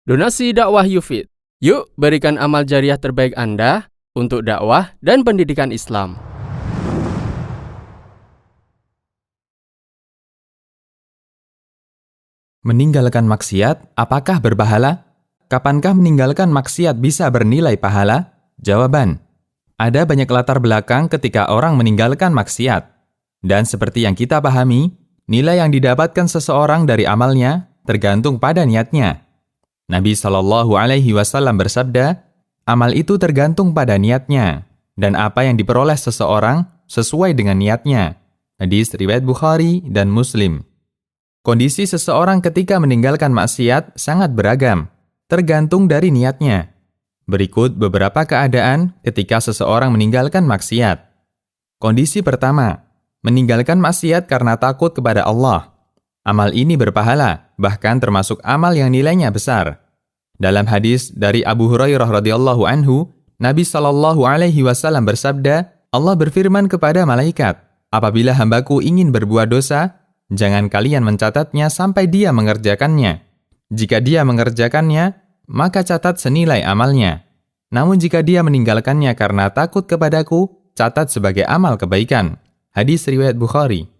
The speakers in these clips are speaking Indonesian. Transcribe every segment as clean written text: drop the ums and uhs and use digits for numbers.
Donasi dakwah Yufid. Yuk berikan amal jariah terbaik Anda untuk dakwah dan pendidikan Islam. Meninggalkan maksiat, apakah berpahala? Kapankah meninggalkan maksiat bisa bernilai pahala? Jawaban: ada banyak latar belakang ketika orang meninggalkan maksiat. Dan seperti yang kita pahami, nilai yang didapatkan seseorang dari amalnya tergantung pada niatnya. Nabi SAW bersabda, amal itu tergantung pada niatnya, dan apa yang diperoleh seseorang sesuai dengan niatnya. Hadis riwayat Bukhari dan Muslim. Kondisi seseorang ketika meninggalkan maksiat sangat beragam, tergantung dari niatnya. Berikut beberapa keadaan ketika seseorang meninggalkan maksiat. Kondisi pertama, meninggalkan maksiat karena takut kepada Allah. Amal ini berpahala, bahkan termasuk amal yang nilainya besar. Dalam hadis dari Abu Hurairah radhiyallahu anhu, Nabi SAW bersabda, Allah berfirman kepada malaikat, apabila hambaku ingin berbuat dosa, jangan kalian mencatatnya sampai dia mengerjakannya. Jika dia mengerjakannya, maka catat senilai amalnya. Namun jika dia meninggalkannya karena takut kepadaku, catat sebagai amal kebaikan. Hadis riwayat Bukhari.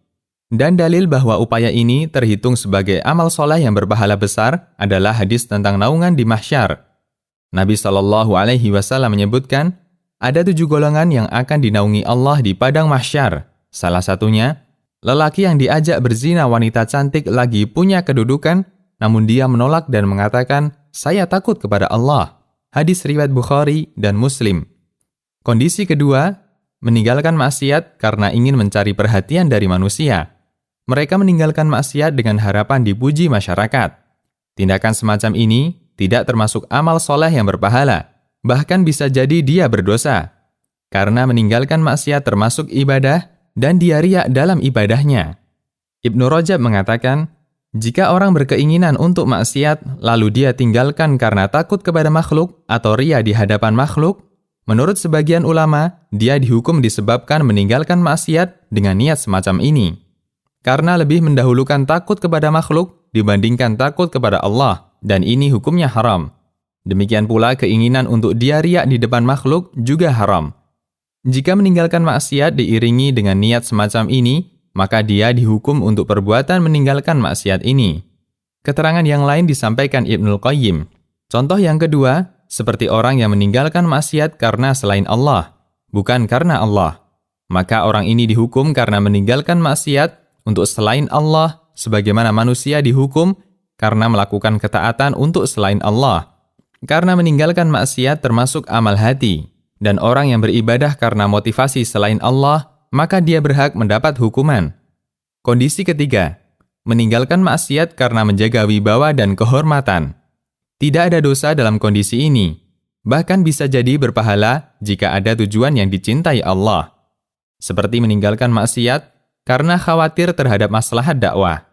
Dan dalil bahwa upaya ini terhitung sebagai amal soleh yang berpahala besar adalah hadis tentang naungan di mahsyar. Nabi SAW menyebutkan, ada 7 golongan yang akan dinaungi Allah di padang mahsyar. Salah satunya, lelaki yang diajak berzina wanita cantik lagi punya kedudukan, namun dia menolak dan mengatakan, saya takut kepada Allah. Hadis riwayat Bukhari dan Muslim. Kondisi kedua, meninggalkan maksiat karena ingin mencari perhatian dari manusia. Mereka meninggalkan maksiat dengan harapan dipuji masyarakat. Tindakan semacam ini tidak termasuk amal soleh yang berpahala, bahkan bisa jadi dia berdosa. Karena meninggalkan maksiat termasuk ibadah dan dia riya dalam ibadahnya. Ibnu Rajab mengatakan, jika orang berkeinginan untuk maksiat, lalu dia tinggalkan karena takut kepada makhluk atau riya di hadapan makhluk, menurut sebagian ulama, dia dihukum disebabkan meninggalkan maksiat dengan niat semacam ini. Karena lebih mendahulukan takut kepada makhluk dibandingkan takut kepada Allah, dan ini hukumnya haram. Demikian pula keinginan untuk dia riya di depan makhluk juga haram. Jika meninggalkan maksiat diiringi dengan niat semacam ini, maka dia dihukum untuk perbuatan meninggalkan maksiat ini. Keterangan yang lain disampaikan Ibnul Qayyim. Contoh yang kedua, seperti orang yang meninggalkan maksiat karena selain Allah, bukan karena Allah. Maka orang ini dihukum karena meninggalkan maksiat untuk selain Allah, sebagaimana manusia dihukum karena melakukan ketaatan untuk selain Allah. Karena meninggalkan maksiat termasuk amal hati, dan orang yang beribadah karena motivasi selain Allah, maka dia berhak mendapat hukuman. Kondisi ketiga, meninggalkan maksiat karena menjaga wibawa dan kehormatan. Tidak ada dosa dalam kondisi ini, bahkan bisa jadi berpahala jika ada tujuan yang dicintai Allah. Seperti meninggalkan maksiat karena khawatir terhadap maslahat dakwah.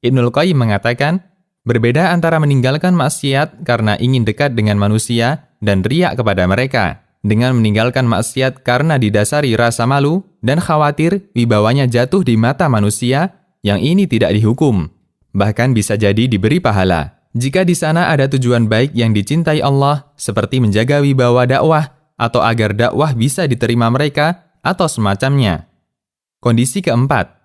Ibnul Qayyim mengatakan, berbeda antara meninggalkan maksiat karena ingin dekat dengan manusia dan riya kepada mereka, dengan meninggalkan maksiat karena didasari rasa malu dan khawatir wibawanya jatuh di mata manusia, yang ini tidak dihukum. Bahkan bisa jadi diberi pahala, jika di sana ada tujuan baik yang dicintai Allah, seperti menjaga wibawa dakwah, atau agar dakwah bisa diterima mereka, atau semacamnya. Kondisi keempat,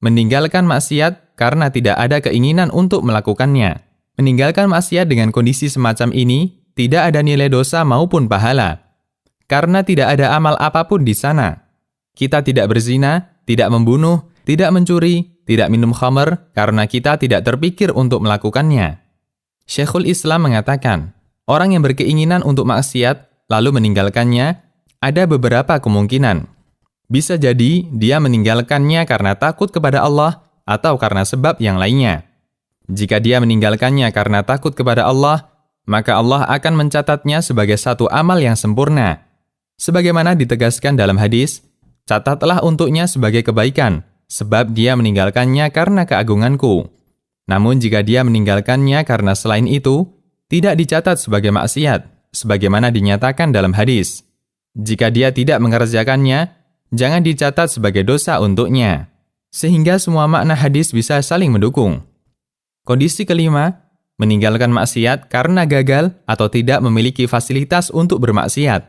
meninggalkan maksiat karena tidak ada keinginan untuk melakukannya. Meninggalkan maksiat dengan kondisi semacam ini tidak ada nilai dosa maupun pahala, karena tidak ada amal apapun di sana. Kita tidak berzina, tidak membunuh, tidak mencuri, tidak minum khamr karena kita tidak terpikir untuk melakukannya. Syekhul Islam mengatakan, orang yang berkeinginan untuk maksiat lalu meninggalkannya, ada beberapa kemungkinan. Bisa jadi dia meninggalkannya karena takut kepada Allah atau karena sebab yang lainnya. Jika dia meninggalkannya karena takut kepada Allah, maka Allah akan mencatatnya sebagai satu amal yang sempurna. Sebagaimana ditegaskan dalam hadis, catatlah untuknya sebagai kebaikan, sebab dia meninggalkannya karena keagunganku. Namun jika dia meninggalkannya karena selain itu, tidak dicatat sebagai maksiat, sebagaimana dinyatakan dalam hadis. Jika dia tidak mengerjakannya, jangan dicatat sebagai dosa untuknya. Sehingga semua makna hadis bisa saling mendukung. Kondisi kelima, meninggalkan maksiat karena gagal atau tidak memiliki fasilitas untuk bermaksiat.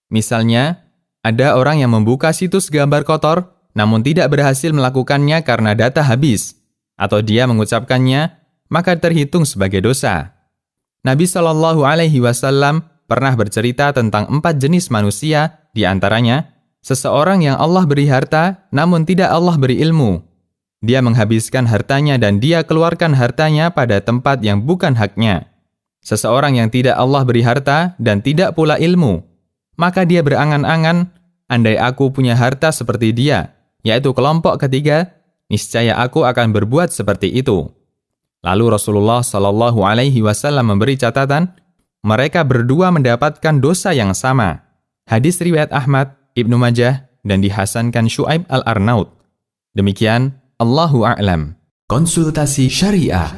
Misalnya, ada orang yang membuka situs gambar kotor, namun tidak berhasil melakukannya karena data habis, atau dia mengucapkannya, maka terhitung sebagai dosa. Nabi Shallallahu Alaihi Wasallam pernah bercerita tentang 4 jenis manusia, di antaranya, seseorang yang Allah beri harta, namun tidak Allah beri ilmu. Dia menghabiskan hartanya dan dia keluarkan hartanya pada tempat yang bukan haknya. Seseorang yang tidak Allah beri harta dan tidak pula ilmu, maka dia berangan-angan, andai aku punya harta seperti dia, yaitu kelompok ketiga, niscaya aku akan berbuat seperti itu. Lalu Rasulullah Shallallahu Alaihi Wasallam memberi catatan, mereka berdua mendapatkan dosa yang sama. Hadis riwayat Ahmad, Ibnu Majah, dan dihasankan Syu'aib Al-Arnaud. Demikian, Allahu a'lam. Konsultasi Syariah.